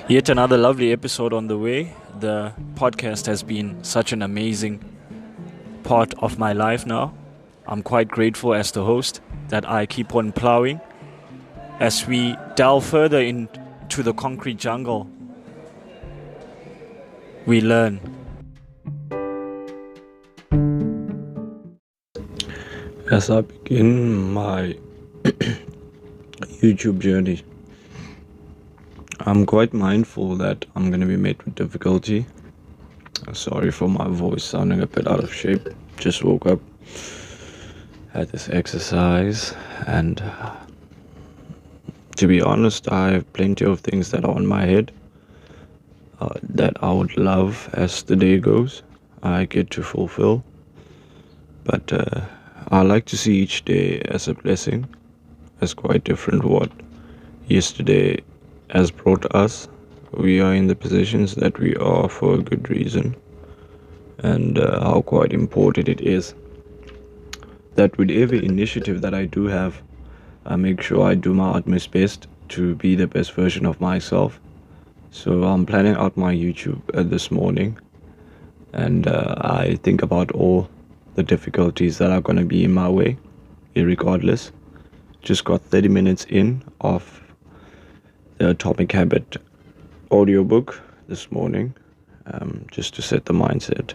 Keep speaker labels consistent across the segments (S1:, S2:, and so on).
S1: Yet another lovely episode on the way. The podcast has been such an amazing part of my life now. I'm quite grateful as the host that I keep on plowing as we delve further into the concrete jungle. We learn.
S2: As I begin my YouTube journey, I'm quite mindful that I'm going to be met with difficulty. Sorry for my voice sounding a bit out of shape. Just woke up, had this exercise, and to be honest, I have plenty of things that are on my head that I would love as the day goes. I get to fulfill, but I like to see each day as a blessing, as quite different what yesterday has brought us. We are in the positions that we are for a good reason, and how quite important it is that with every initiative that I do have, I make sure I do my utmost best to be the best version of myself. So I'm planning out my YouTube this morning, and I think about all the difficulties that are going to be in my way, irregardless. Just got 30 minutes in of the Atomic Habit audiobook this morning, just to set the mindset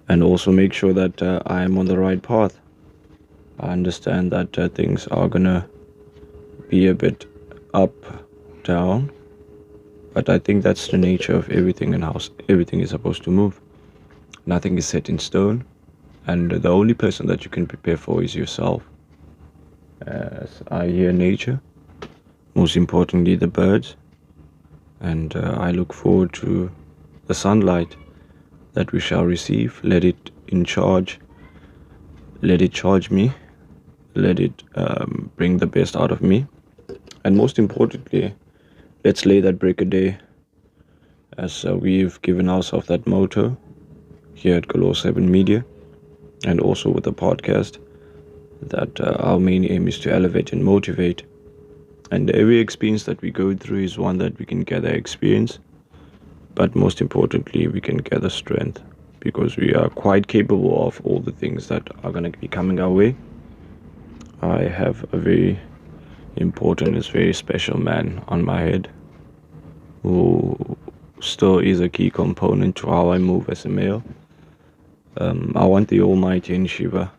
S2: and also make sure that I am on the right path. I understand that things are gonna be a bit up, down, but I think that's the nature of everything and how everything is supposed to move. Nothing is set in stone, and the only person that you can prepare for is yourself. As I hear nature, most importantly the birds, and I look forward to the sunlight that we shall receive. Let it charge me, let it bring the best out of me, and most importantly, let's lay that brick a day, as we've given ourselves that motto here at Galore 7 Media, and also with the podcast, that our main aim is to elevate and motivate. And every experience that we go through is one that we can gather experience, but most importantly, we can gather strength, because we are quite capable of all the things that are going to be coming our way. I have a very important, is very special man on my head, who still is a key component to how I move as a male. I want the Almighty in SHIVA,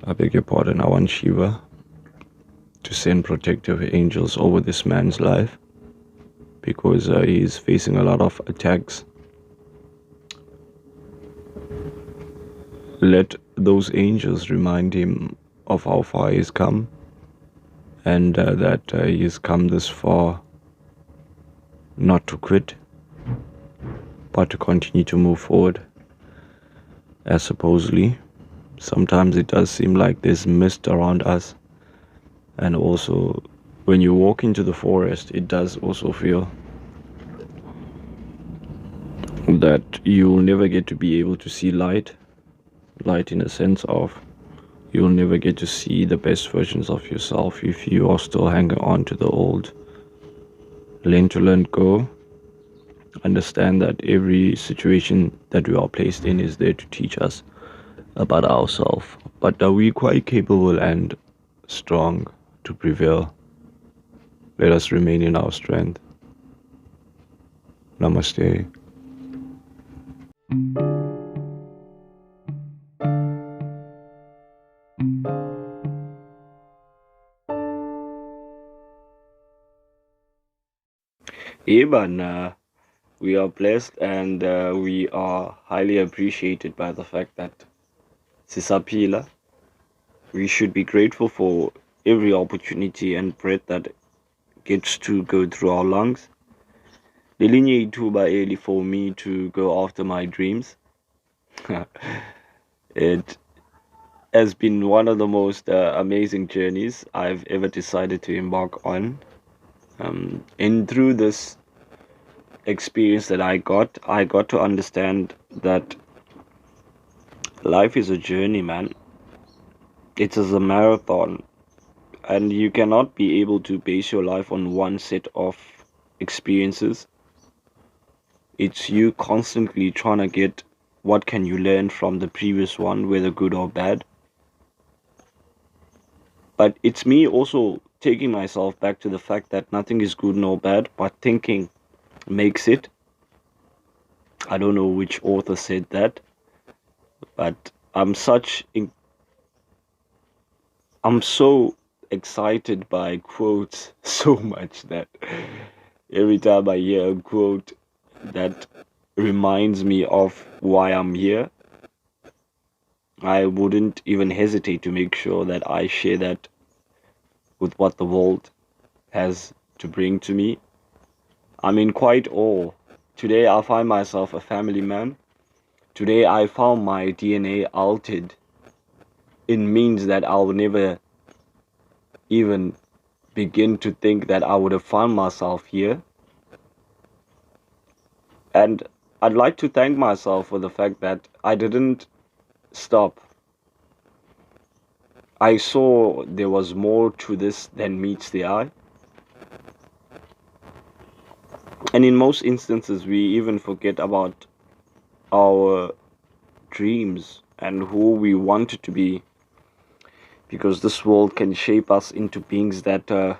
S2: I beg your pardon, I want SHIVA to send protective angels over this man's life, because he's facing a lot of attacks. Let those angels remind him of how far he's come, and that he has come this far not to quit, but to continue to move forward. As supposedly, sometimes it does seem like there's mist around us, and also when you walk into the forest, it does also feel that you'll never get to be able to see light in a sense of you'll never get to see the best versions of yourself if you are still hanging on to the old. Learn to let go. Understand that every situation that we are placed in is there to teach us about ourselves, but are we quite capable and strong to prevail? Let us remain in our strength. Namaste. Iban, we are blessed, and we are highly appreciated by the fact that Sisapila, we should be grateful for every opportunity and breath that gets to go through our lungs. Lilinye ituba early for me to go after my dreams. It has been one of the most amazing journeys I've ever decided to embark on. And through this experience that I got to understand that life is a journey, man. It is a marathon, and you cannot be able to base your life on one set of experiences. It's you constantly trying to get what can you learn from the previous one, whether good or bad. But it's me also taking myself back to the fact that nothing is good nor bad, but thinking makes it. I don't know which author said that, but I'm so excited by quotes so much that every time I hear a quote that reminds me of why I'm here, I wouldn't even hesitate to make sure that I share that with what the world has to bring to me. I'm in quite awe. Today I find myself a family man. Today I found my DNA altered. It means that I'll never even begin to think that I would have found myself here. And I'd like to thank myself for the fact that I didn't stop. I saw there was more to this than meets the eye. And in most instances, we even forget about our dreams and who we wanted to be, because this world can shape us into beings that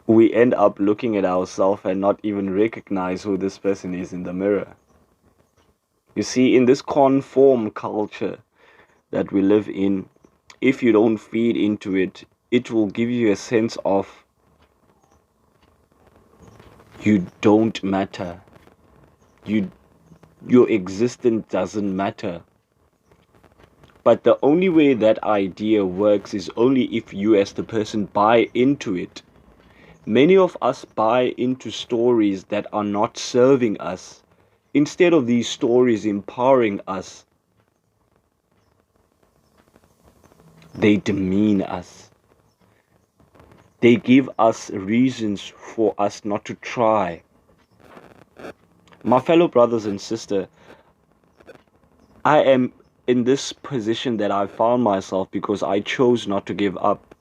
S2: we end up looking at ourselves and not even recognize who this person is in the mirror. You see, in this conform culture that we live in, if you don't feed into it, it will give you a sense of you don't matter. Your existence doesn't matter. But the only way that idea works is only if you as the person buy into it. Many of us buy into stories that are not serving us. Instead of these stories empowering us, they demean us. They give us reasons for us not to try. My fellow brothers and sisters, I am in this position that I found myself because I chose not to give up.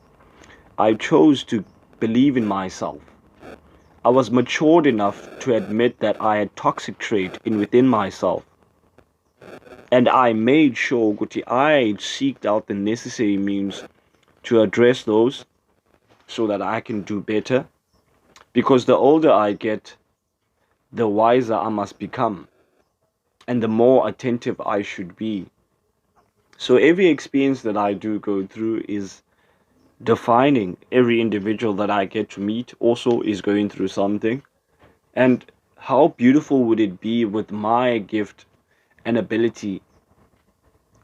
S2: I chose to believe in myself. I was matured enough to admit that I had toxic trait within myself. And I made sure I seeked out the necessary means to address those so that I can do better. Because the older I get, the wiser I must become. And the more attentive I should be. So every experience that I do go through is defining. Every individual that I get to meet also is going through something. And how beautiful would it be with my gift and ability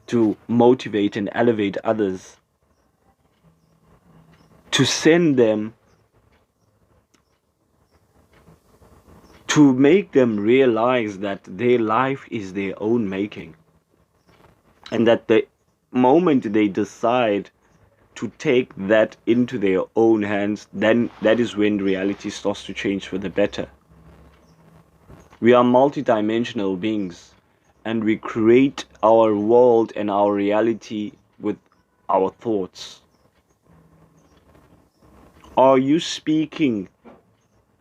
S2: to motivate and elevate others, to send them, to make them realize that their life is their own making, and that the moment they decide to take that into their own hands, then that is when reality starts to change for the better. We are multidimensional beings, and we create our world and our reality with our thoughts. Are you speaking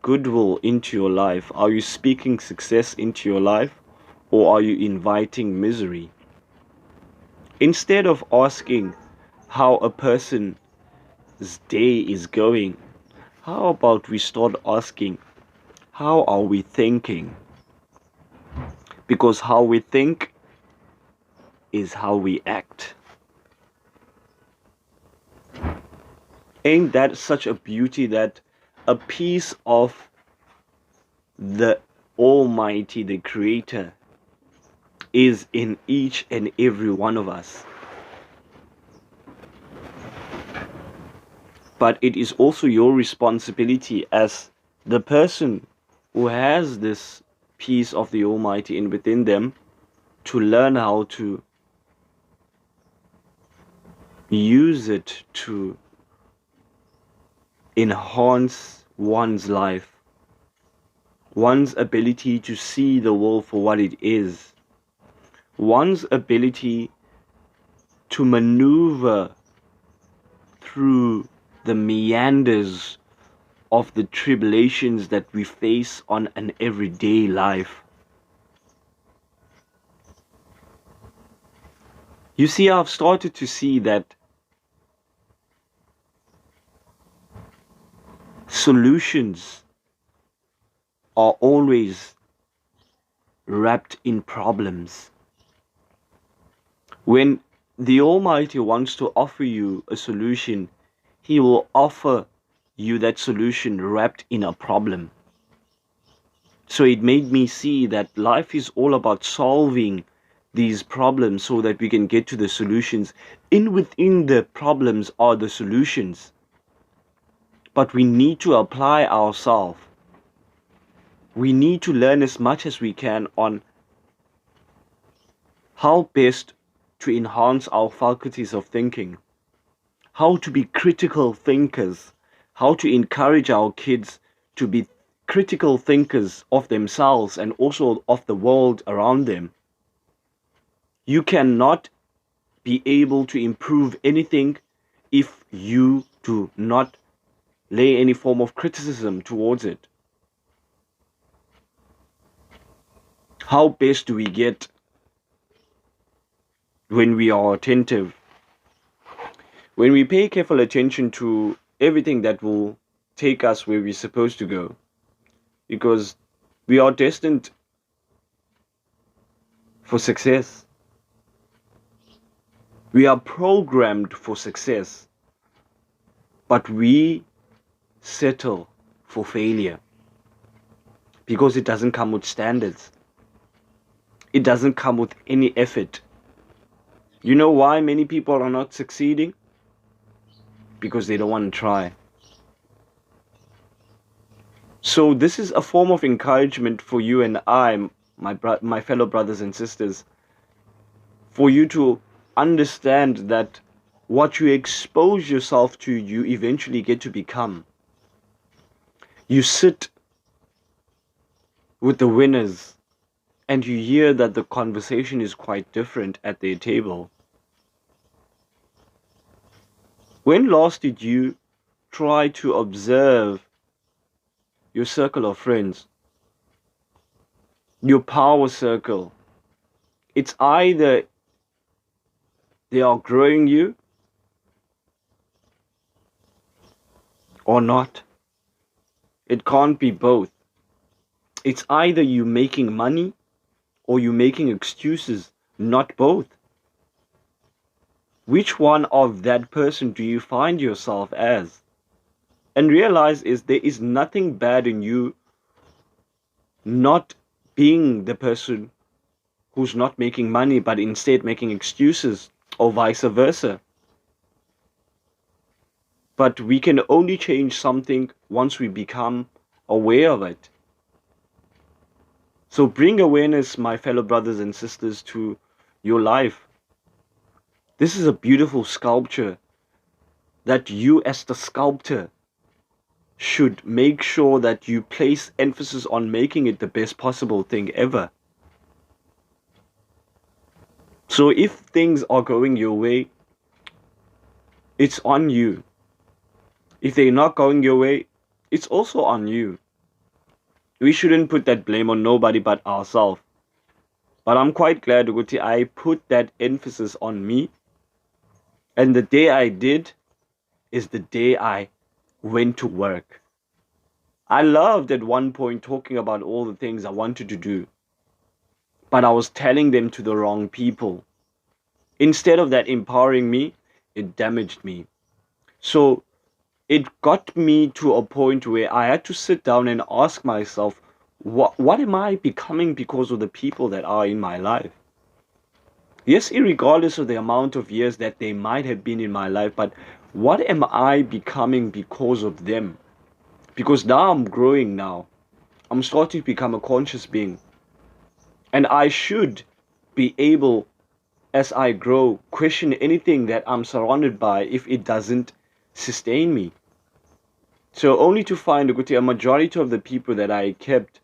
S2: goodwill into your life? Are you speaking success into your life? Or are you inviting misery? Instead of asking how a person's day is going, how about we start asking, how are we thinking? Because how we think is how we act. Ain't that such a beauty that a piece of the Almighty, the Creator, is in each and every one of us? But it is also your responsibility as the person who has this piece of the Almighty in within them to learn how to use it to enhance one's life, one's ability to see the world for what it is, one's ability to maneuver through the meanders of the tribulations that we face on an everyday life. You see, I've started to see that solutions are always wrapped in problems. When the Almighty wants to offer you a solution, He will offer you that solution wrapped in a problem. So it made me see that life is all about solving these problems so that we can get to the solutions. Within the problems are the solutions. But we need to apply ourselves. We need to learn as much as we can on how best to enhance our faculties of thinking, how to be critical thinkers, how to encourage our kids to be critical thinkers of themselves and also of the world around them. You cannot be able to improve anything if you do not lay any form of criticism towards it. How best do we get when we are attentive? When we pay careful attention to everything that will take us where we're supposed to go. Because we are destined for success. We are programmed for success. But we settle for failure. Because it doesn't come with standards. It doesn't come with any effort. You know why many people are not succeeding? Because they don't want to try. So this is a form of encouragement for you and I, my fellow brothers and sisters, for you to understand that what you expose yourself to, you eventually get to become. You sit with the winners and you hear that the conversation is quite different at their table. When last did you try to observe your circle of friends, your power circle? It's either they are growing you or not. It can't be both. It's either you making money or you making excuses, not both. Which one of that person do you find yourself as? And realize there is nothing bad in you not being the person who's not making money but instead making excuses, or vice versa. But we can only change something once we become aware of it. So bring awareness, my fellow brothers and sisters, to your life. This is a beautiful sculpture that you as the sculptor should make sure that you place emphasis on making it the best possible thing ever. So if things are going your way, it's on you. If they're not going your way, it's also on you. We shouldn't put that blame on nobody but ourselves. But I'm quite glad, Uguti, I put that emphasis on me. And the day I did is the day I went to work. I loved at one point talking about all the things I wanted to do. But I was telling them to the wrong people. Instead of that empowering me, it damaged me. So it got me to a point where I had to sit down and ask myself, what am I becoming because of the people that are in my life? Yes, irregardless of the amount of years that they might have been in my life, but what am I becoming because of them? Because now I'm growing now. I'm starting to become a conscious being. And I should be able, as I grow, question anything that I'm surrounded by if it doesn't sustain me. So only to find a majority of the people that I kept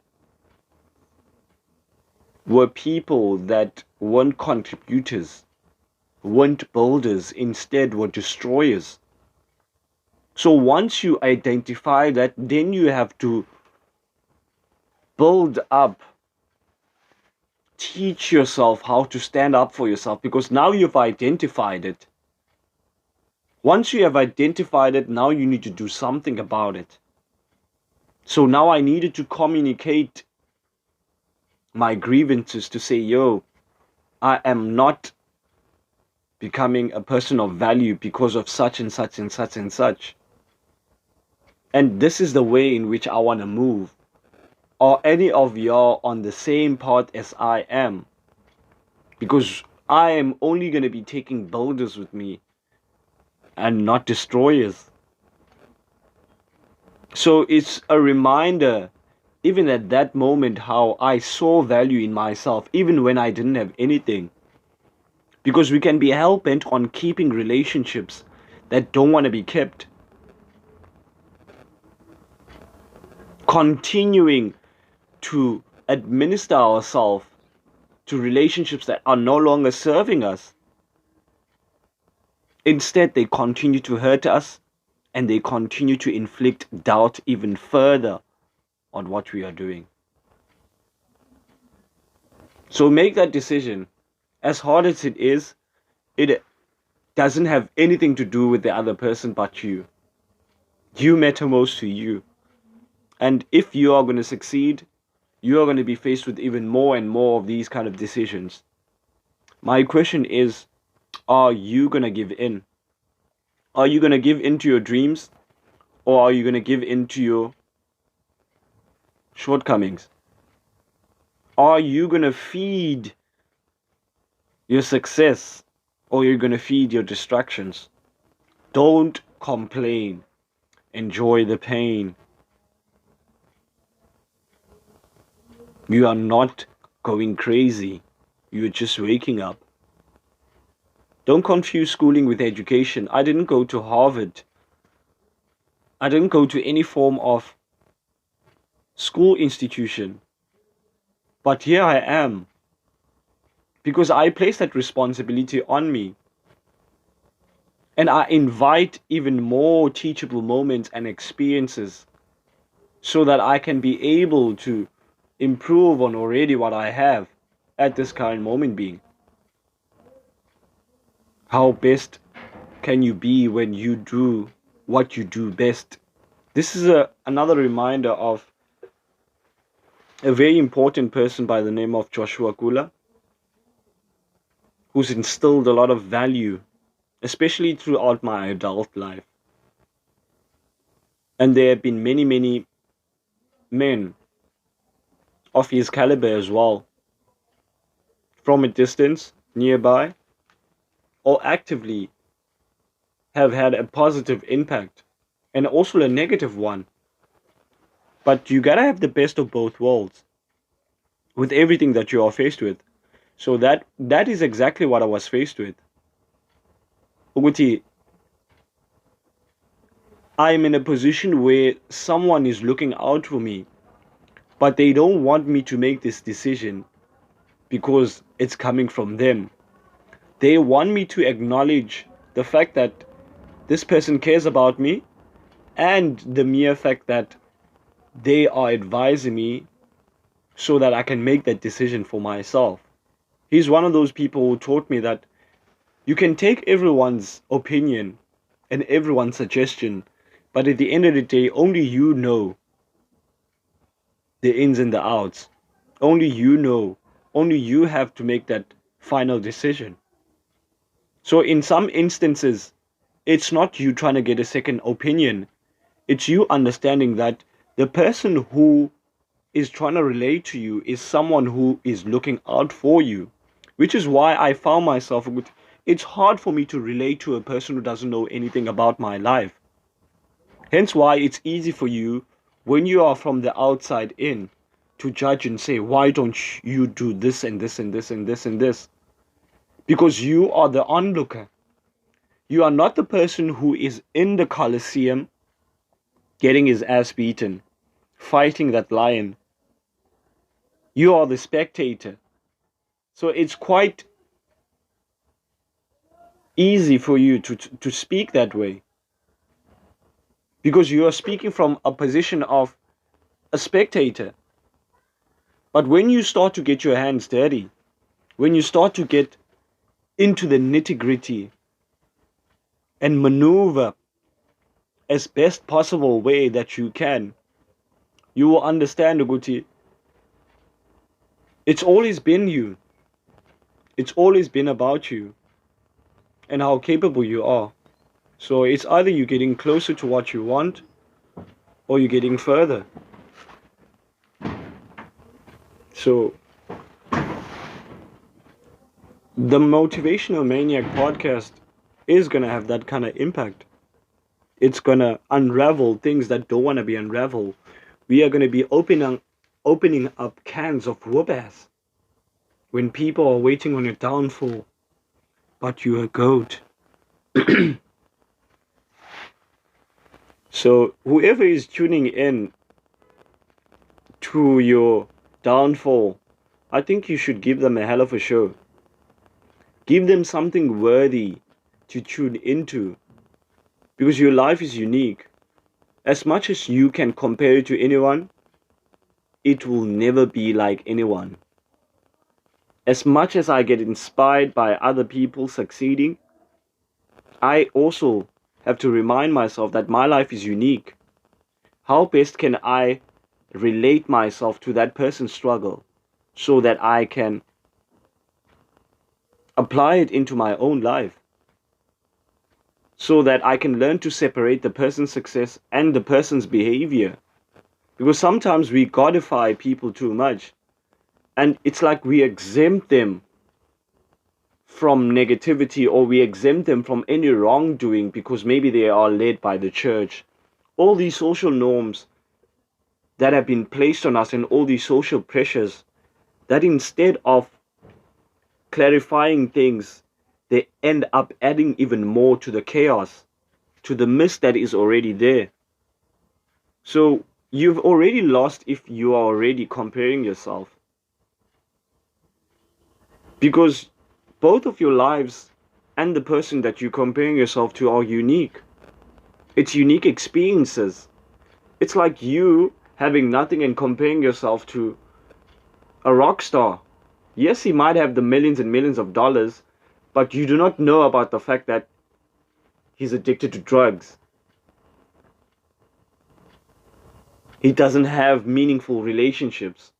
S2: were people that weren't contributors, weren't builders, instead were destroyers.
S3: So once you identify that, then you have to build up, teach yourself how to stand up for yourself, because now you've identified it. Once you have identified it, now you need to do something about it. So now I needed to communicate my grievances to say, yo, I am not becoming a person of value because of such and such and such and such. And this is the way in which I want to move. Are any of y'all on the same path as I am? Because I am only going to be taking builders with me and not destroyers. So it's a reminder, even at that moment, how I saw value in myself, even when I didn't have anything. Because we can be hell-bent on keeping relationships that don't want to be kept. Continuing to administer ourselves to relationships that are no longer serving us. Instead, they continue to hurt us and they continue to inflict doubt even further on what we are doing. So make that decision. As hard as it is, it doesn't have anything to do with the other person but you. You matter most to you. And if you are going to succeed, you are going to be faced with even more and more of these kind of decisions. My question is, are you going to give in? Are you going to give in to your dreams? Or are you going to give in to your shortcomings? Are you going to feed your success? Or you're going to feed your distractions? Don't complain. Enjoy the pain. You are not going crazy. You're just waking up. Don't confuse schooling with education. I didn't go to Harvard. I didn't go to any form of school institution. But here I am. Because I place that responsibility on me. And I invite even more teachable moments and experiences so that I can be able to improve on already what I have at this current moment being. How best can you be when you do what you do best? This is another reminder of a very important person by the name of Joshua Kula, who's instilled a lot of value, especially throughout my adult life. And there have been many, many men of his caliber as well, from a distance, nearby, or actively have had a positive impact and also a negative one. But you gotta have the best of both worlds with everything that you are faced with. So that is exactly what I was faced with. Uguti, I'm in a position where someone is looking out for me, but they don't want me to make this decision because it's coming from them. They want me to acknowledge the fact that this person cares about me and the mere fact that they are advising me so that I can make that decision for myself. He's one of those people who taught me that you can take everyone's opinion and everyone's suggestion, but at the end of the day, only you know the ins and the outs. Only you know. Only you have to make that final decision. So in some instances, it's not you trying to get a second opinion. It's you understanding that the person who is trying to relate to you is someone who is looking out for you. Which is why I found myself, it's hard for me to relate to a person who doesn't know anything about my life. Hence why it's easy for you, when you are from the outside in, to judge and say, why don't you do this and this and this and this and this? Because you are the onlooker. You are not the person who is in the Colosseum getting his ass beaten, fighting that lion. You are the spectator. So it's quite easy for you to speak that way. because you are speaking from a position of a spectator. But when you start to get your hands dirty, when you start to get into the nitty-gritty and maneuver as best possible way that you can, you will understand, Uguti, it's always been you. It's always been about you and how capable you are. So it's either you're getting closer to what you want or you're getting further. So the Motivational Maniac podcast is going to have that kind of impact. It's going to unravel things that don't want to be unraveled. We are going to be opening up cans of whoop ass when people are waiting on your downfall, but you're a goat. So whoever is tuning in to your downfall, I think you should give them a hell of a show. Give them something worthy to tune into, because your life is unique. As much as you can compare it to anyone, it will never be like anyone. As much as I get inspired by other people succeeding, I also have to remind myself that my life is unique. How best can I relate myself to that person's struggle so that I can apply it into my own life? So that I can learn to separate the person's success and the person's behavior. Because sometimes we godify people too much. And it's like we exempt them from negativity, or we exempt them from any wrongdoing because maybe they are led by the church. All these social norms that have been placed on us and all these social pressures, that instead of clarifying things, they end up adding even more to the chaos, to the mist that is already there. So you've already lost if you are already comparing yourself. Because both of your lives and the person that you're comparing yourself to are unique. It's unique experiences. It's like you having nothing and comparing yourself to a rock star. Yes, he might have the millions and millions of dollars, but you do not know about the fact that he's addicted to drugs. He doesn't have meaningful relationships.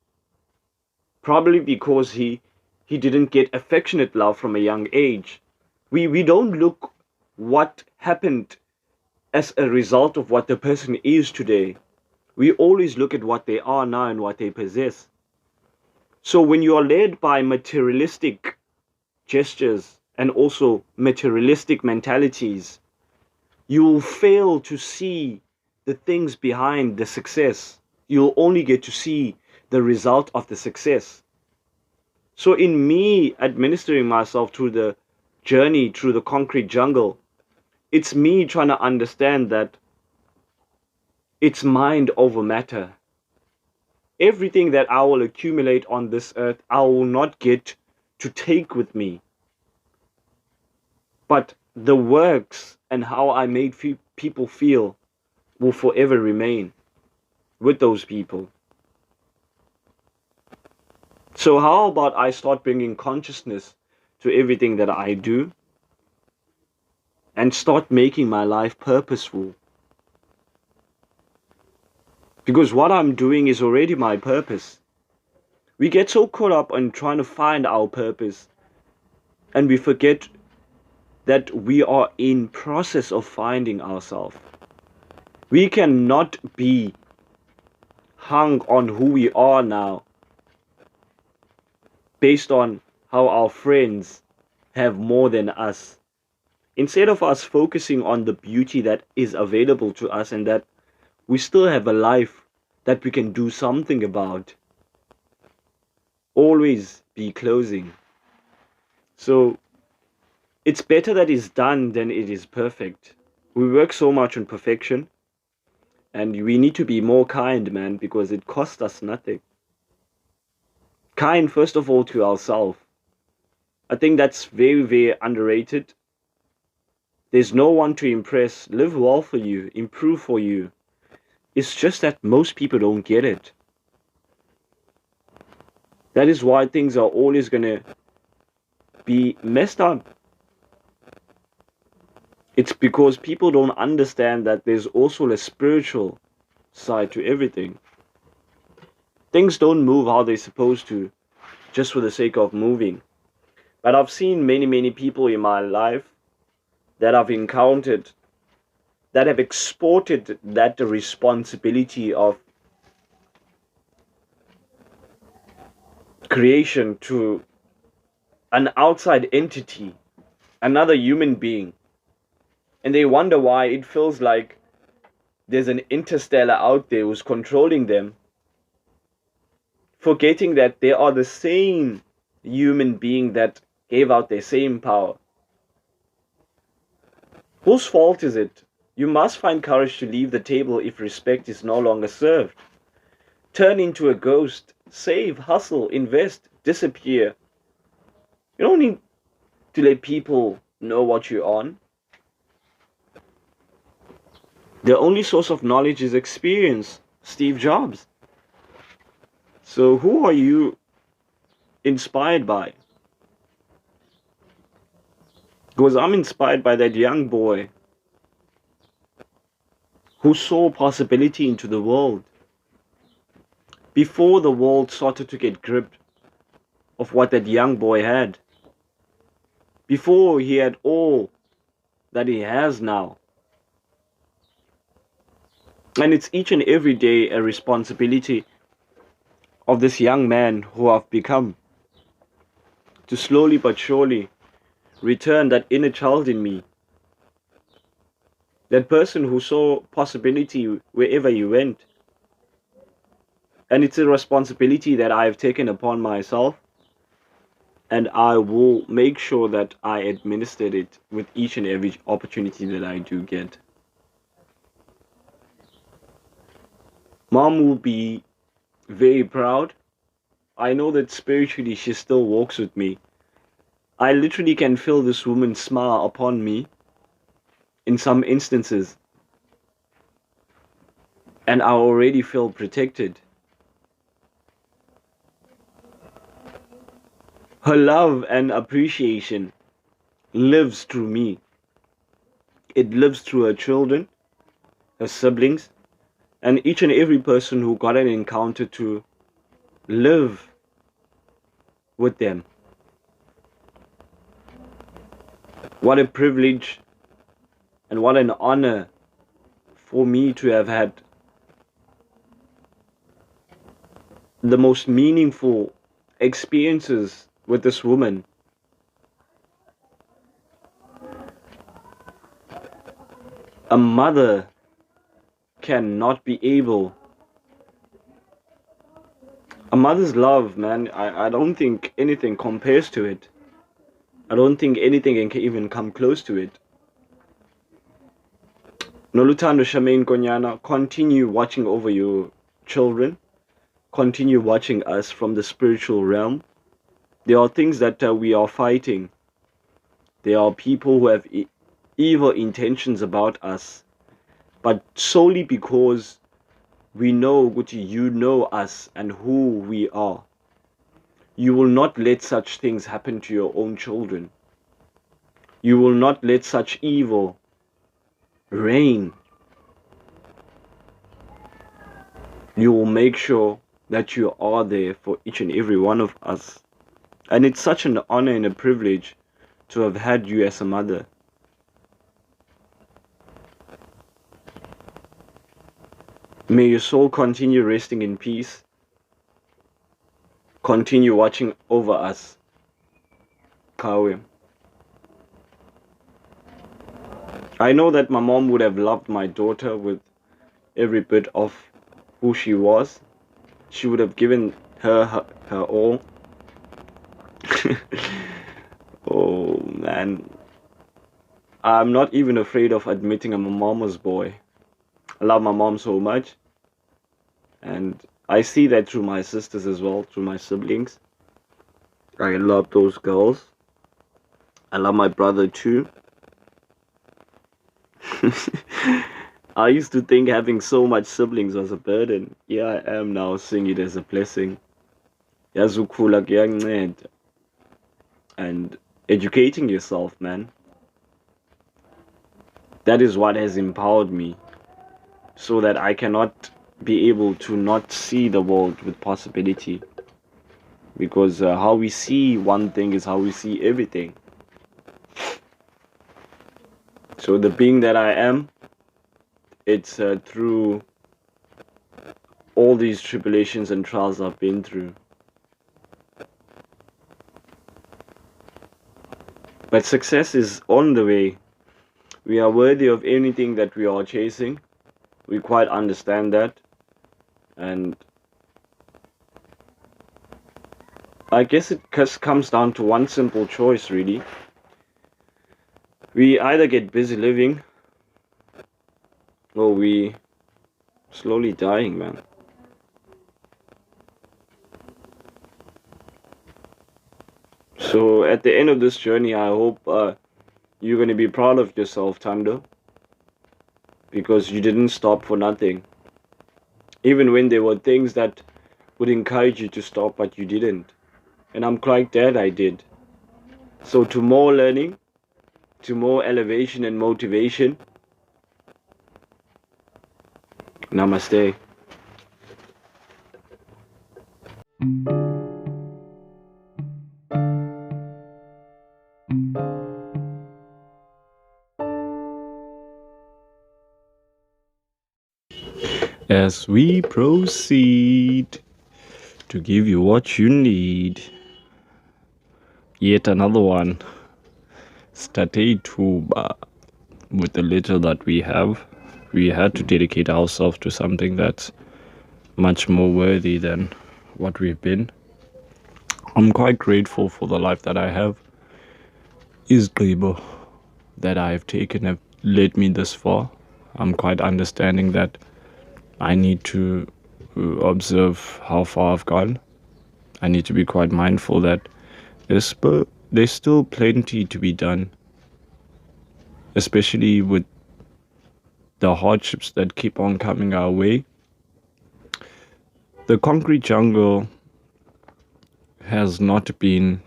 S3: Probably because he didn't get affectionate love from a young age. We don't look what happened as a result of what the person is today. We always look at what they are now and what they possess. So when you are led by materialistic gestures and also materialistic mentalities, you will fail to see the things behind the success. You'll only get to see the result of the success. So in me administering myself through the journey, through the concrete jungle, it's me trying to understand that it's mind over matter. Everything that I will accumulate on this earth, I will not get to take with me. But the works and how I made people feel will forever remain with those people. So how about I start bringing consciousness to everything that I do and start making my life purposeful? Because what I'm doing is already my purpose. We get so caught up on trying to find our purpose, and we forget that we are in process of finding ourselves. We cannot be hung on who we are now based on how our friends have more than us. Instead of us focusing on the beauty that is available to us and that we still have a life that we can do something about. Always be closing. So it's better that it's done than it is perfect. We work so much on perfection, and we need to be more kind, man, because it costs us nothing. Kind, first of all, to ourselves. I think that's very, very underrated. There's no one to impress, live well for you, improve for you. It's just that most people don't get it. That is why things are always going to be messed up. It's because people don't understand that there's also a spiritual side to everything. Things don't move how they're supposed to, just for the sake of moving. But I've seen many people in my life that I've encountered that have exported that responsibility of creation to an outside entity, another human being. And they wonder why it feels like there's an interstellar out there who's controlling them, forgetting that they are the same human being that gave out their same power. Whose fault is it? You must find courage to leave the table if respect is no longer served. Turn into a ghost, save, hustle, invest, disappear. You don't need to let people know what you're on. The only source of knowledge is experience. Steve Jobs. So who are you inspired by? Because I'm inspired by that young boy who saw possibility into the world before the world started to get grip of what that young boy had. Before he had all that he has now. And it's each and every day a responsibility of this young man who I've become to slowly but surely return that inner child in me. That person who saw possibility wherever he went. And it's a responsibility that I've taken upon myself. And I will make sure that I administer it with each and every opportunity that I do get. Mom will be very proud. I know that spiritually she still walks with me. I literally can feel this woman's smile upon me in some instances. And I already feel protected. Her love and appreciation lives through me. It lives through her children, her siblings, and each and every person who got an encounter to live with them. What a privilege and what an honor for me to have had the most meaningful experiences with this woman. A mother cannot be able. A mother's love, man, I don't think anything compares to it. I don't think anything can even come close to it. Thando Nkonyana, continue watching over your children. Continue watching us from the spiritual realm. There are things that we are fighting. There are people who have evil intentions about us. But solely because we know, Guti, you know us and who we are. You will not let such things happen to your own children. You will not let such evil reign. You will make sure that you are there for each and every one of us. And it's such an honor and a privilege to have had you as a mother. May your soul continue resting in peace. Continue watching over us. Kawe. I know that my mom would have loved my daughter with every bit of who she was. She would have given her all. Oh man. I'm not even afraid of admitting I'm a mama's boy. I love my mom so much. And I see that through my sisters as well, through my siblings. I love those girls. I love my brother too. I used to think having so much siblings was a burden. Here I am now seeing it as a blessing. Yazukhula kuyanceda. And educating yourself, man. That is what has empowered me so that I cannot be able to not see the world with possibility. Because how we see one thing is how we see everything. So the being that I am, it's through all these tribulations and trials I've been through. But success is on the way. We are worthy of anything that we are chasing. We quite understand that. And I guess it just comes down to one simple choice, really. We either get busy living or we slowly dying, man. So at the end of this journey, I hope you're going to be proud of yourself, Thando, because you didn't stop for nothing. Even when there were things that would encourage you to stop, but you didn't. And I'm quite glad I did. So to more learning, to more elevation and motivation, Namaste.
S2: As we proceed to give you what you need, yet another one. Stay tuba. With the little that we have, we had to dedicate ourselves to something that's much more worthy than what we've been. I'm quite grateful for the life that I have. Izgqibo that I have taken have led me this far. I'm quite understanding that I need to observe how far I've gone. I need to be quite mindful that there's still plenty to be done, especially with the hardships that keep on coming our way. The concrete jungle has not been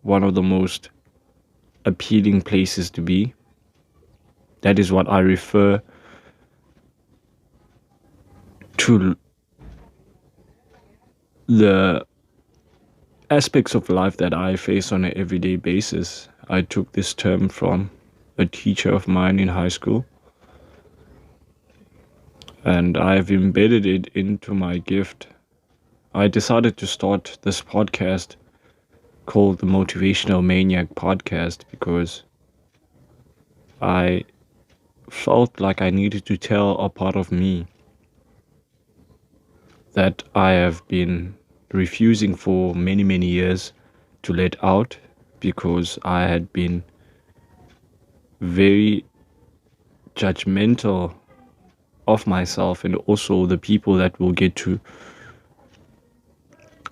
S2: one of the most appealing places to be. That is what I refer to the aspects of life that I face on an everyday basis. I took this term from a teacher of mine in high school, and I've embedded it into my gift. I decided to start this podcast called the Motivational Maniac Podcast because I felt like I needed to tell a part of me that I have been refusing for many, many years to let out because I had been very judgmental of myself and also the people that will get to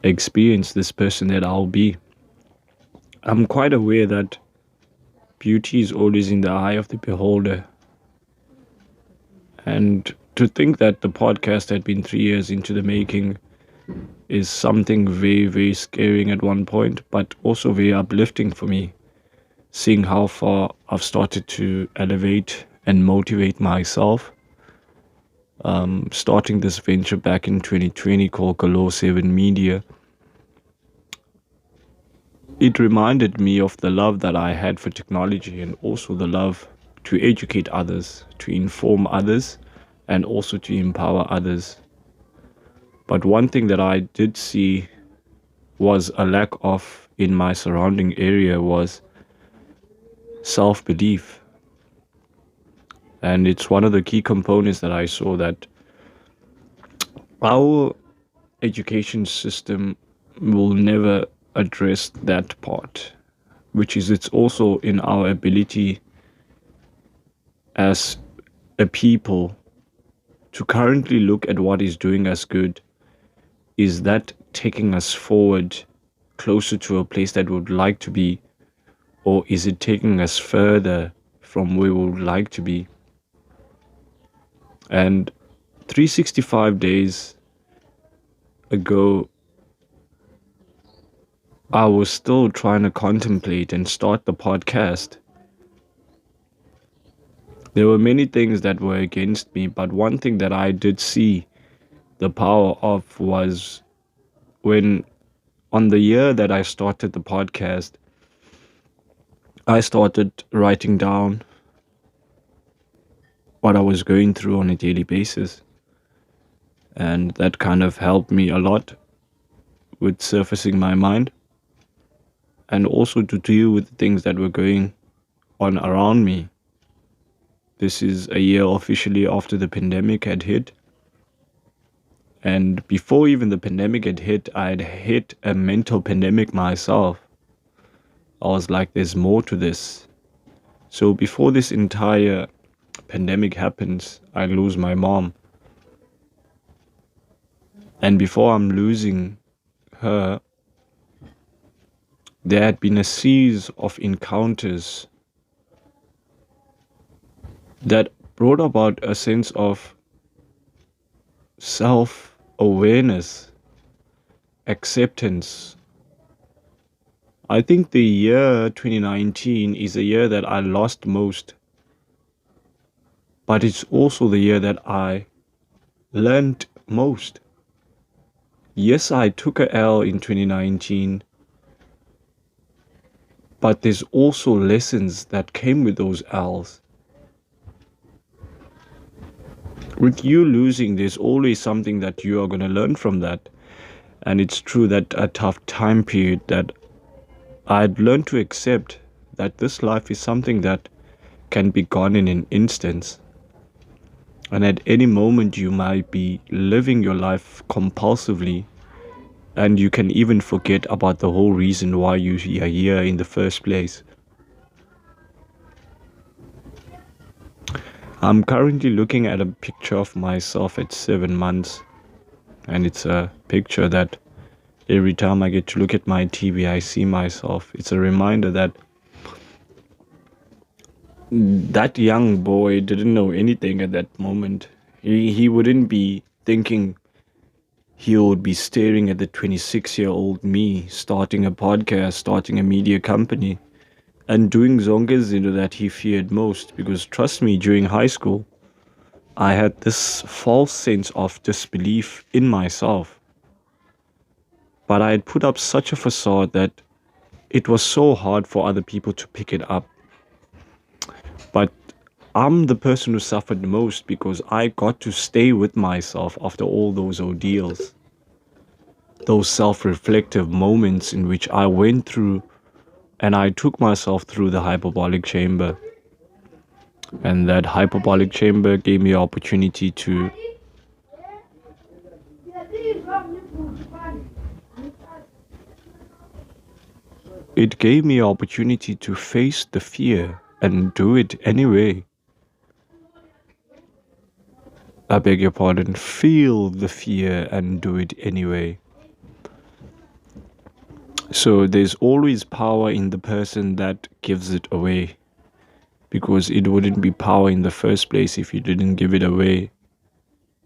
S2: experience this person that I'll be. I'm quite aware that beauty is always in the eye of the beholder. And to think that the podcast had been 3 years into the making is something very, very scaring at one point, but also very uplifting for me, seeing how far I've started to elevate and motivate myself. Starting this venture back in 2020 called Galore 7 Media, it reminded me of the love that I had for technology and also the love to educate others, to inform others, and also to empower others. But one thing that I did see was a lack of in my surrounding area was self-belief. And it's one of the key components that I saw that our education system will never address that part, which is it's also in our ability as a people to currently look at what is doing us good. Is that taking us forward closer to a place that we would like to be, or is it taking us further from where we would like to be? And 365 days ago, I was still trying to contemplate and start the podcast. There were many things that were against me, but one thing that I did see the power of was when, on the year that I started the podcast, I started writing down what I was going through on a daily basis. And that kind of helped me a lot with surfacing my mind and also to deal with the things that were going on around me. This is a year officially after the pandemic had hit. And before even the pandemic had hit, I had hit a mental pandemic myself. I was like, there's more to this. So before this entire pandemic happens, I lose my mom. And before I'm losing her, there had been a series of encounters that brought about a sense of self-awareness, acceptance. I think the year 2019 is a year that I lost most, but it's also the year that I learned most. Yes, I took a L in 2019, but there's also lessons that came with those L's. With you losing, there's always something that you are going to learn from that. And it's true that a tough time period that I'd learned to accept that this life is something that can be gone in an instant. And at any moment you might be living your life compulsively, and you can even forget about the whole reason why you are here in the first place. I'm currently looking at a picture of myself at 7 months, and it's a picture that every time I get to look at my TV, I see myself. It's a reminder that that young boy didn't know anything at that moment. He wouldn't be thinking he would be staring at the 26-year-old me starting a podcast, starting a media company, and doing zonges into that he feared most. Because trust me, during high school, I had this false sense of disbelief in myself. But I had put up such a facade that it was so hard for other people to pick it up. But I'm the person who suffered the most because I got to stay with myself after all those ordeals. Those self-reflective moments in which I went through and I took myself through the hyperbolic chamber. And that hyperbolic chamber gave me an opportunity to face the fear and do it anyway. I beg your pardon, feel the fear and do it anyway. So there's always power in the person that gives it away, because it wouldn't be power in the first place if you didn't give it away.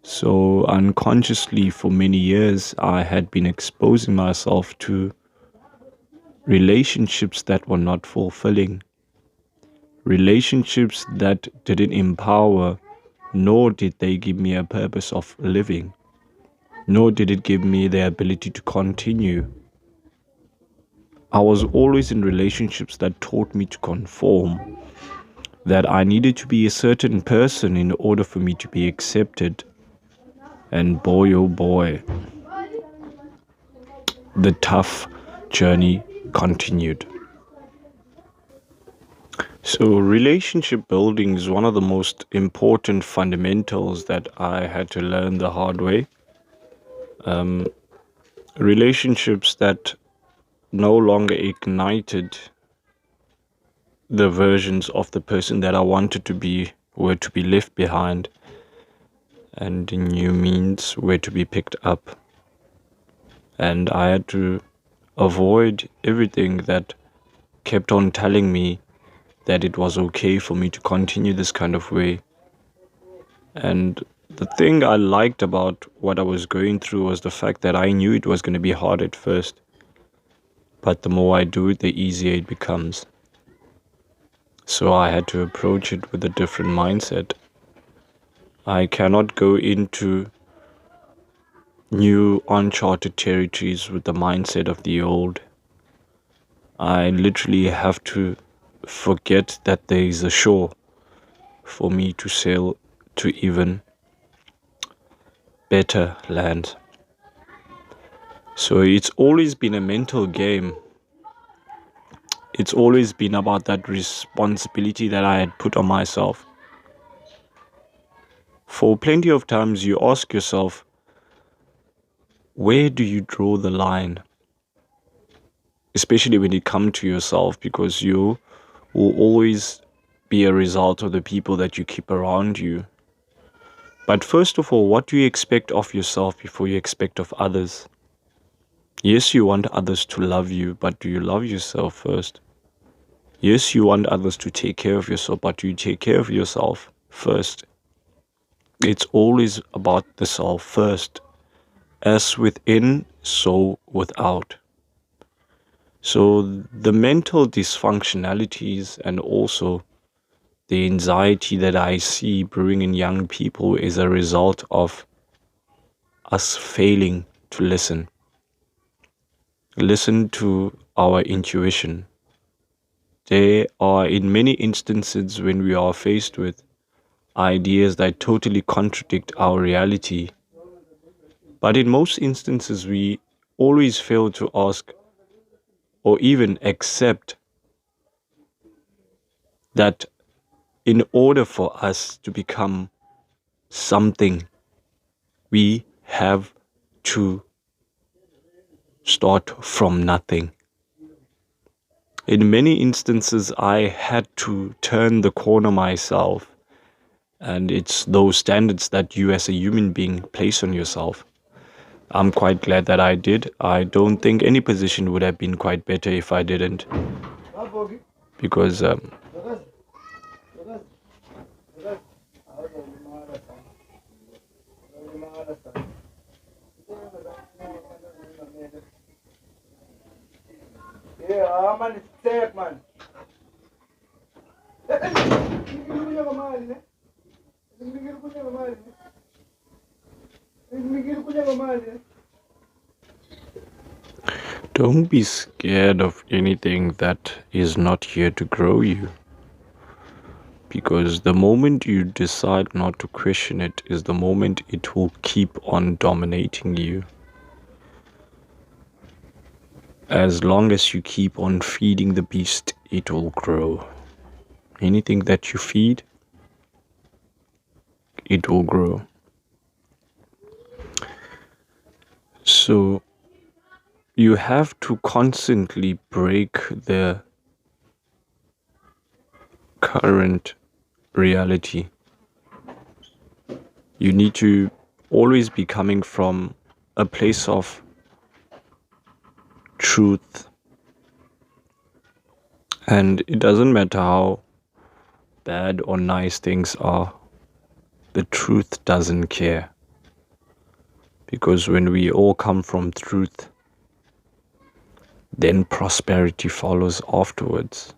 S2: So unconsciously for many years, I had been exposing myself to relationships that were not fulfilling, relationships that didn't empower, nor did they give me a purpose of living, nor did it give me the ability to continue. I was always in relationships that taught me to conform, that I needed to be a certain person in order for me to be accepted. And boy, oh boy, the tough journey continued. So relationship building is one of the most important fundamentals that I had to learn the hard way. Relationships that no longer ignited the versions of the person that I wanted to be were to be left behind, and new means were to be picked up. And I had to avoid everything that kept on telling me that it was okay for me to continue this kind of way. And The thing I liked about what I was going through was the fact that I knew it was going to be hard at first. But the more I do it, the easier it becomes. So I had to approach it with a different mindset. I cannot go into new uncharted territories with the mindset of the old. I literally have to forget that there is a shore for me to sail to even better land. So it's always been a mental game. It's always been about that responsibility that I had put on myself. For plenty of times you ask yourself, where do you draw the line? Especially when you come to yourself, because you will always be a result of the people that you keep around you. But first of all, what do you expect of yourself before you expect of others? Yes, you want others to love you, but do you love yourself first? Yes, you want others to take care of yourself, but do you take care of yourself first? It's always about the self first. As within, so without. So the mental dysfunctionalities and also the anxiety that I see brewing in young people is a result of us failing to listen. Listen to our intuition. There are in many instances when we are faced with ideas that totally contradict our reality. But in most instances, we always fail to ask or even accept that in order for us to become something, we have to start from nothing. In many instances, I had to turn the corner myself, and it's those standards that you as a human being place on yourself. I'm quite glad that I did. I don't think any position would have been quite better if I didn't, because
S4: Yeah, man, it's safe, man.
S2: don't be scared of anything that is not here to grow you. Because the moment you decide not to question it is the moment it will keep on dominating you. As long as you keep on feeding the beast, it will grow. Anything that you feed, it will grow. So you have to constantly break the current reality. You need to always be coming from a place of truth. And it doesn't matter how bad or nice things are, the truth doesn't care. Because when we all come from truth, then prosperity follows afterwards.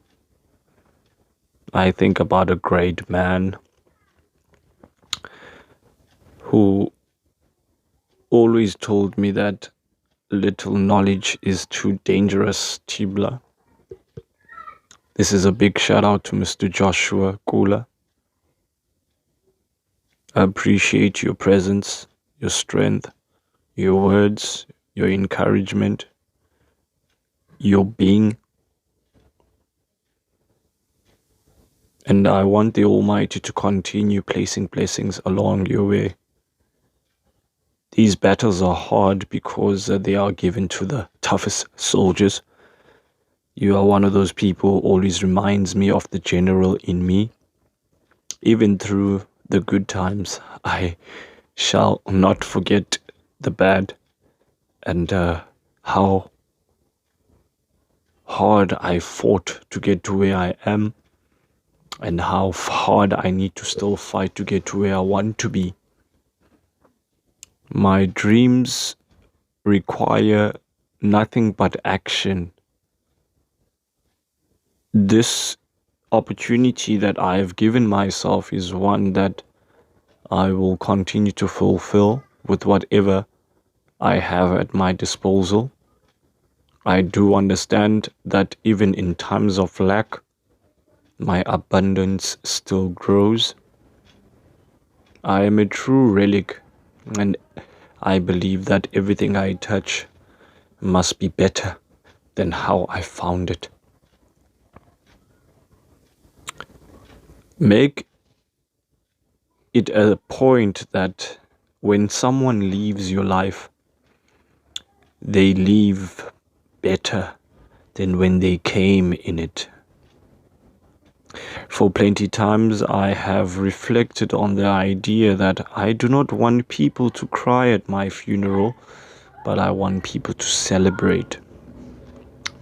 S2: I think about a great man who always told me that little knowledge is too dangerous, Tibla. This is a big shout out to Mr. Joshua Kula. I appreciate your presence, your strength, your words, your encouragement, your being. And I want the Almighty to continue placing blessings along your way. These battles are hard because they are given to the toughest soldiers. You are one of those people who always reminds me of the general in me. Even through the good times, I shall not forget the bad and how hard I fought to get to where I am and how hard I need to still fight to get to where I want to be. My dreams require nothing but action. This opportunity that I have given myself is one that I will continue to fulfill with whatever I have at my disposal. I do understand that even in times of lack, my abundance still grows. I am a true relic, and I believe that everything I touch must be better than how I found it. Make it a point that when someone leaves your life, they leave better than when they came in it. For plenty times I have reflected on the idea that I do not want people to cry at my funeral, but I want people to celebrate,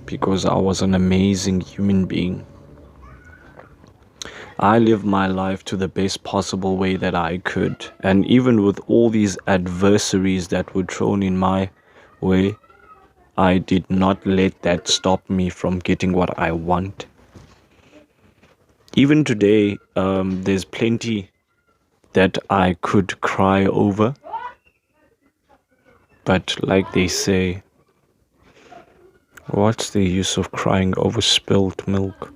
S2: because I was an amazing human being. I lived my life to the best possible way that I could, and even with all these adversaries that were thrown in my way, I did not let that stop me from getting what I want. Even today, there's plenty that I could cry over, but like they say, what's the use of crying over spilled milk?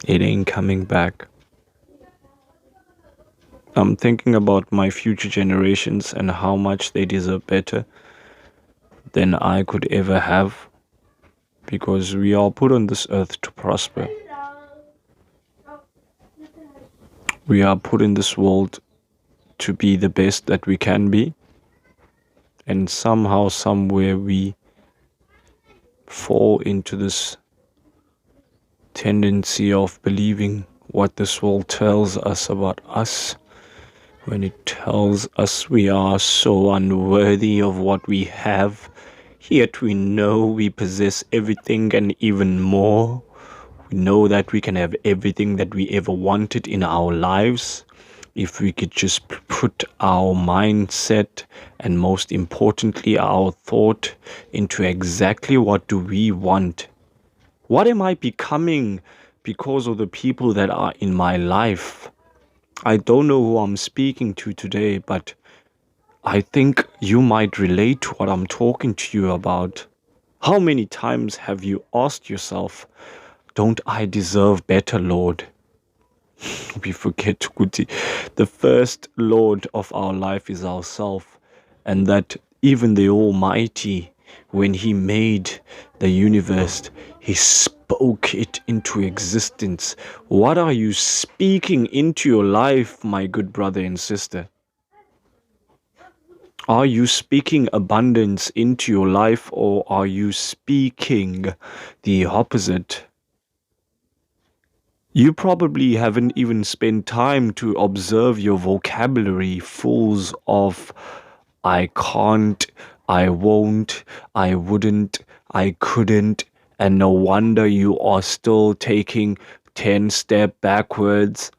S2: It ain't coming back. I'm thinking about my future generations and how much they deserve better than I could ever have, because we are put on this earth to prosper. We are put in this world to be the best that we can be, and somehow, somewhere, we fall into this tendency of believing what this world tells us about us, when it tells us we are so unworthy of what we have, yet we know we possess everything and even more. We know that we can have everything that we ever wanted in our lives if we could just put our mindset and, most importantly, our thought into exactly what do we want. What am I becoming because of the people that are in my life? I don't know who I'm speaking to today, but I think you might relate to what I'm talking to you about. How many times have you asked yourself, don't I deserve better, Lord? We forget, Kuti, the first Lord of our life is ourself, and that even the Almighty, when He made the universe, He spoke it into existence. What are you speaking into your life, my good brother and sister? Are you speaking abundance into your life, or are you speaking the opposite? You probably haven't even spent time to observe your vocabulary full of I can't, I won't, I wouldn't, I couldn't, and no wonder you are still taking 10 steps backwards.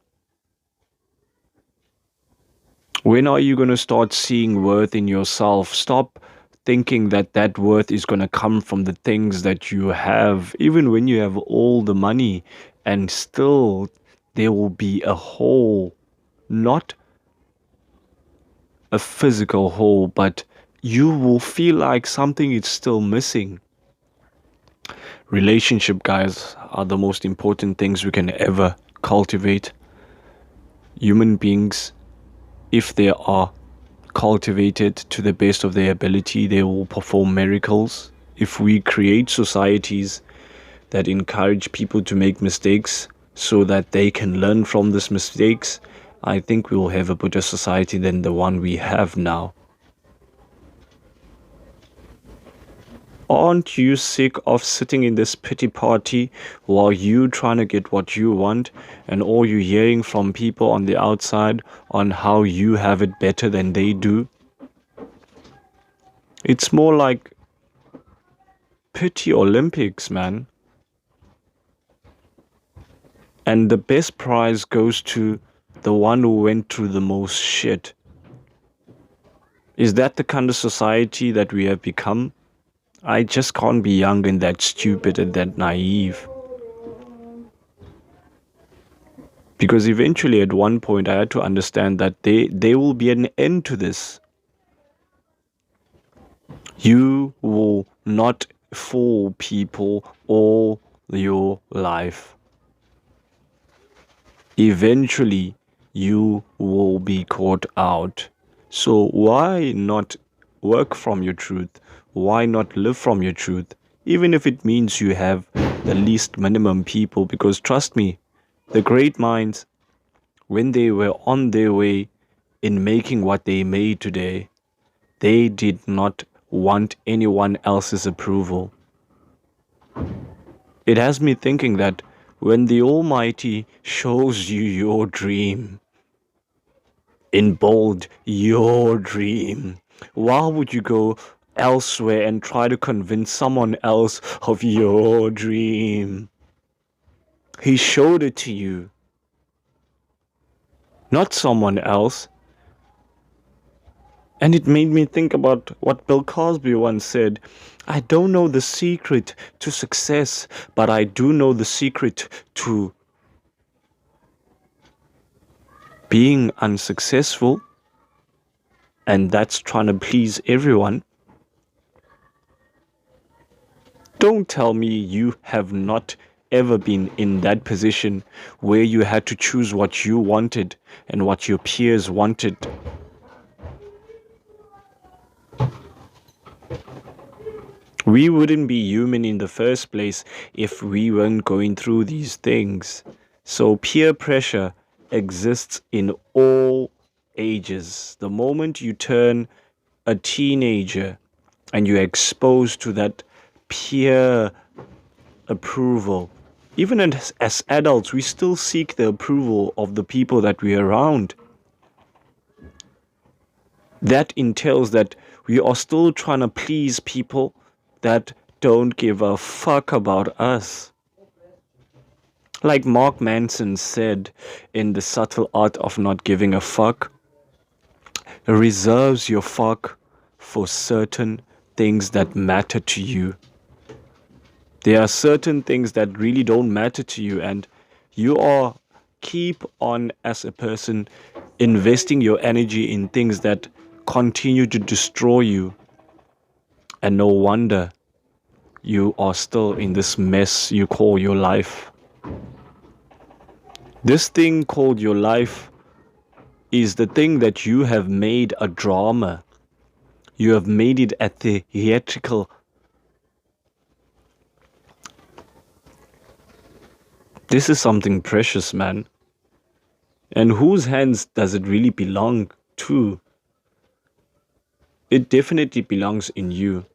S2: When are you going to start seeing worth in yourself? Stop thinking that that worth is going to come from the things that you have, even when you have all the money, and still there will be a hole, not a physical hole, but you will feel like something is still missing. Relationship, guys, are the most important things we can ever cultivate. Human beings, if they are cultivated to the best of their ability, they will perform miracles. If we create societies that encourage people to make mistakes so that they can learn from these mistakes, I think we will have a better society than the one we have now. Aren't you sick of sitting in this pity party while you trying to get what you want, and all you're hearing from people on the outside on how you have it better than they do? It's more like pity Olympics, man. And the best prize goes to the one who went through the most shit. Is that the kind of society that we have become? I just can't be young and that stupid and that naive. Because eventually at one point I had to understand that there will be an end to this. You will not fool people all your life. Eventually you will be caught out. So why not work from your truth? Why not live from your truth? Even if it means you have the least minimum people, because trust me, the great minds, when they were on their way in making what they made today, they did not want anyone else's approval. It has me thinking that when the Almighty shows you your dream, in bold, your dream, why would you go elsewhere and try to convince someone else of your dream? He showed it to you, not someone else. And it made me think about what Bill Cosby once said. I don't know the secret to success, but I do know the secret to being unsuccessful, and that's trying to please everyone. Don't tell me you have not ever been in that position where you had to choose what you wanted and what your peers wanted. We wouldn't be human in the first place if we weren't going through these things. So peer pressure exists in all ages. The moment you turn a teenager and you're exposed to that peer approval, even as adults, we still seek the approval of the people that we're around. That entails that we are still trying to please people that don't give a fuck about us. Like Mark Manson said in The Subtle Art of Not Giving a Fuck, reserves your fuck for certain things that matter to you. There are certain things that really don't matter to you, and you are keep on as a person investing your energy in things that continue to destroy you. And no wonder you are still in this mess you call your life. This thing called your life is the thing that you have made a drama. You have made it a theatrical. This is something precious, man. And whose hands does it really belong to? It definitely belongs in you.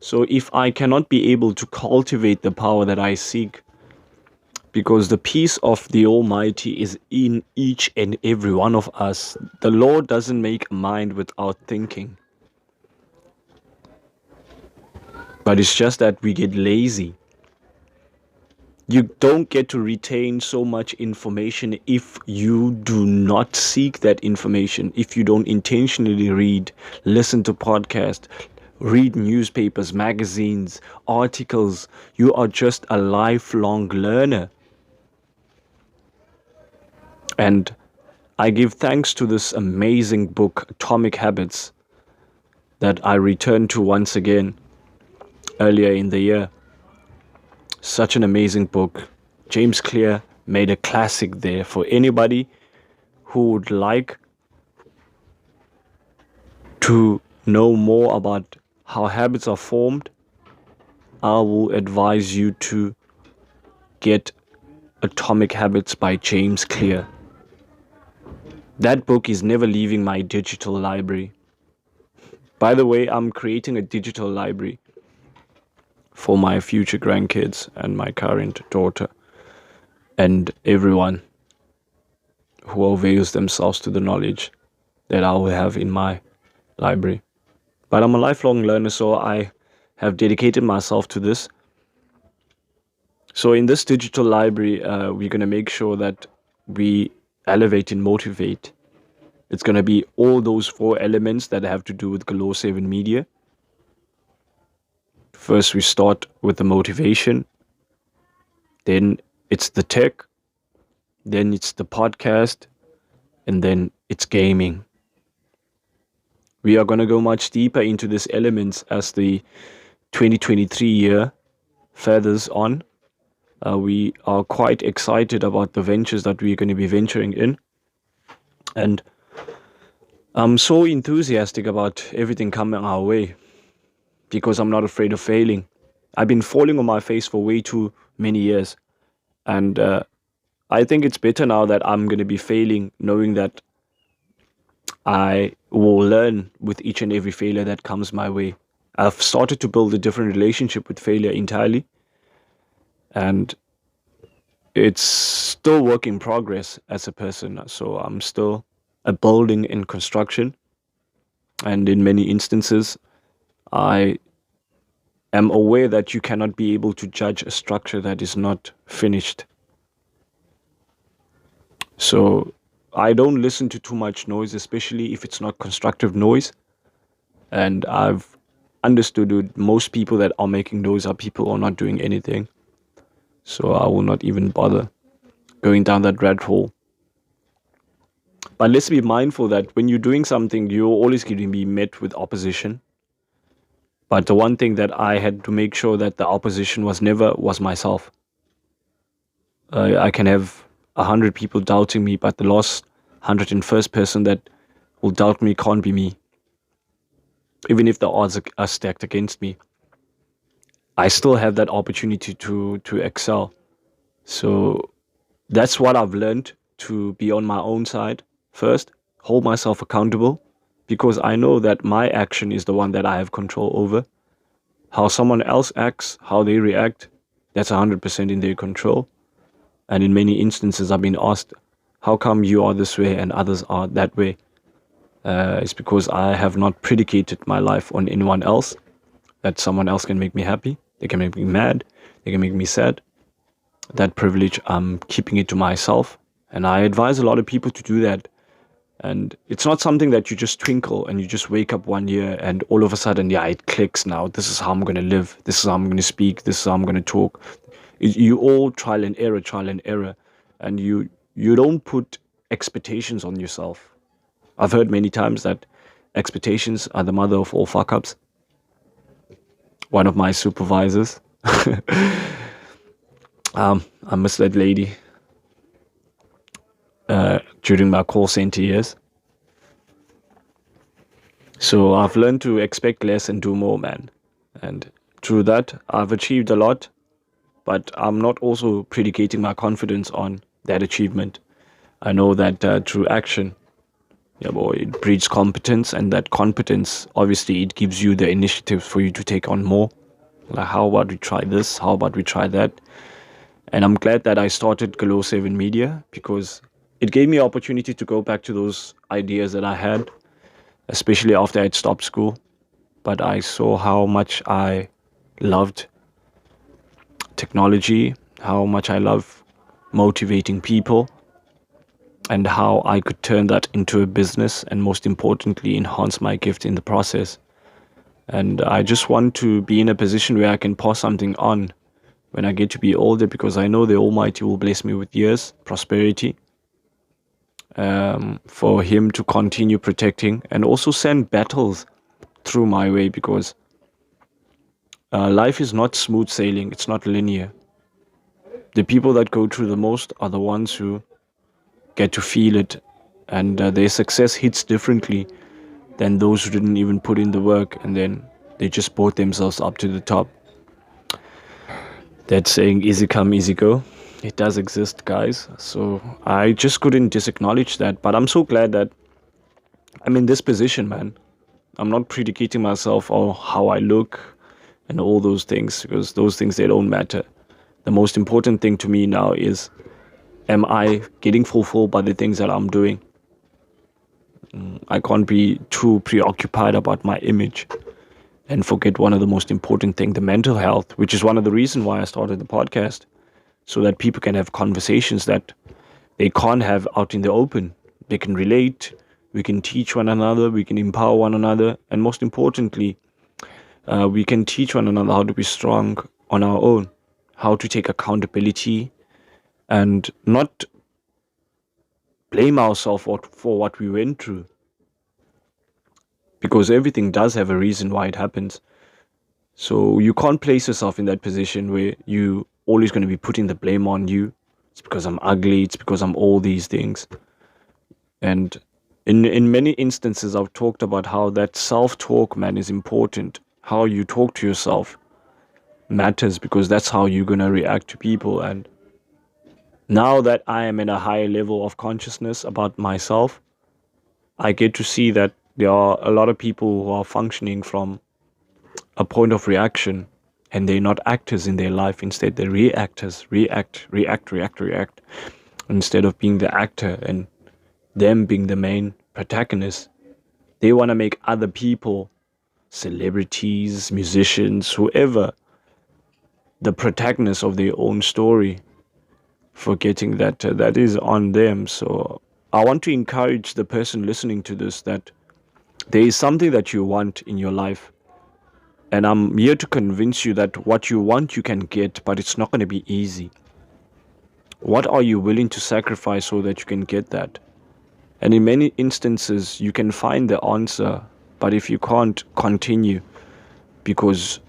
S2: So if I cannot be able to cultivate the power that I seek, because the peace of the Almighty is in each and every one of us, the Lord doesn't make a mind without thinking. But it's just that we get lazy. You don't get to retain so much information if you do not seek that information, if you don't intentionally read, listen to podcasts, read newspapers, magazines, articles. You are just a lifelong learner. And I give thanks to this amazing book, Atomic Habits, that I returned to once again earlier in the year. Such an amazing book. James Clear made a classic there for anybody who would like to know more about how habits are formed. I will advise you to get Atomic Habits by James Clear. That book is never leaving my digital library. By the way, I'm creating a digital library for my future grandkids and my current daughter and everyone who avails themselves to the knowledge that I will have in my library. But I'm a lifelong learner, so I have dedicated myself to this. So in this digital library, we're going to make sure that we elevate and motivate
S1: It's going to be all those 4 elements that have to do with Galore 7 Media. First, we start with the motivation. Then it's the tech. Then it's the podcast. And then it's gaming. We are going to go much deeper into these elements as the 2023 year feathers on. We are quite excited about the ventures that we're going to be venturing in. And I'm so enthusiastic about everything coming our way because I'm not afraid of failing. I've been falling on my face for way too many years. And I think it's better now that I'm going to be failing, knowing that I will learn with each and every failure that comes my way. I've started to build a different relationship with failure entirely. And it's still work in progress as a person. So I'm still a building in construction. And in many instances, I am aware that you cannot be able to judge a structure that is not finished. So I don't listen to too much noise, especially if it's not constructive noise. And I've understood that most people that are making noise are people who are not doing anything. So I will not even bother going down that rat hole. But let's be mindful that when you're doing something, you're always going to be met with opposition. But the one thing that I had to make sure that the opposition was myself. I can have 100 people doubting me, but the last 101st person that will doubt me can't be me. Even if the odds are stacked against me, I still have that opportunity to excel. So that's what I've learned, to be on my own side first, hold myself accountable, because I know that my action is the one that I have control over. How someone else acts, how they react, that's 100% in their control. And in many instances, I've been asked, how come you are this way and others are that way? It's because I have not predicated my life on anyone else, that someone else can make me happy, they can make me mad, they can make me sad. That privilege, I'm keeping it to myself. And I advise a lot of people to do that. And it's not something that you just twinkle and you just wake up one year and all of a sudden, yeah, it clicks now. This is how I'm going to live. This is how I'm going to speak. This is how I'm going to talk. You all trial and error. And you don't put expectations on yourself. I've heard many times that expectations are the mother of all fuck-ups. One of my supervisors, I miss that lady during my call center years. So I've learned to expect less and do more, man. And through that, I've achieved a lot, but I'm not also predicating my confidence on that achievement. I know that through action, it breeds competence, and that competence, obviously, it gives you the initiative for you to take on more. Like, how about we try this? How about we try that? And I'm glad that I started Galore 7 Media, because it gave me an opportunity to go back to those ideas that I had, especially after I'd stopped school. But I saw how much I loved technology, how much I love motivating people, and how I could turn that into a business and, most importantly, enhance my gift in the process. And I just want to be in a position where I can pass something on when I get to be older, because I know the Almighty will bless me with years, prosperity, for Him to continue protecting and also send battles through my way, because life is not smooth sailing. It's not linear. The people that go through the most are the ones who get to feel it, and their success hits differently than those who didn't even put in the work and then they just brought themselves up to the top. That saying, easy come, easy go, it does exist, guys. So I just couldn't disacknowledge that. But I'm so glad that I'm in this position, man. I'm not predicating myself on how I look and all those things, because those things, they don't matter. The most important thing to me now is, am I getting fulfilled by the things that I'm doing? I can't be too preoccupied about my image and forget one of the most important things, the mental health, which is one of the reasons why I started the podcast, so that people can have conversations that they can't have out in the open. They can relate,
S2: We can teach one another, we can empower one another, and most importantly, we can teach one another how to be strong on our own, how to take accountability and not blame ourselves for what we went through. Because everything does have a reason why it happens. So you can't place yourself in that position where you always going to be putting the blame on you. It's because I'm ugly, it's because I'm all these things. And in many instances, I've talked about how that self-talk, man, is important. How you talk to yourself matters, because that's how you're going to react to people. And now that I am in a higher level of consciousness about myself, I get to see that there are a lot of people who are functioning from a point of reaction, and they're not actors in their life. Instead, they're reactors. React. Instead of being the actor and them being the main protagonist, they want to make other people, celebrities, musicians, whoever, the protagonist of their own story, forgetting that that is on them. So I want to encourage the person listening to this that there is something that you want in your life. And I'm here to convince you that what you want you can get, but it's not going to be easy. What are you willing to sacrifice so that you can get that? And in many instances, you can find the answer, but if you can't, continue. Because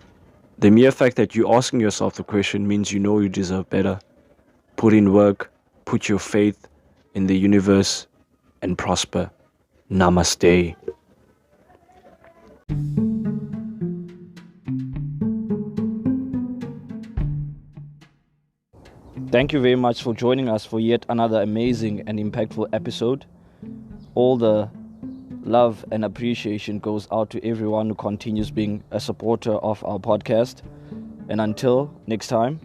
S2: the mere fact that you're asking yourself the question means you know you deserve better. Put in work, put your faith in the universe, and prosper. Namaste.
S1: Thank you very much for joining us for yet another amazing and impactful episode. All the love and appreciation goes out to everyone who continues being a supporter of our podcast. And until next time,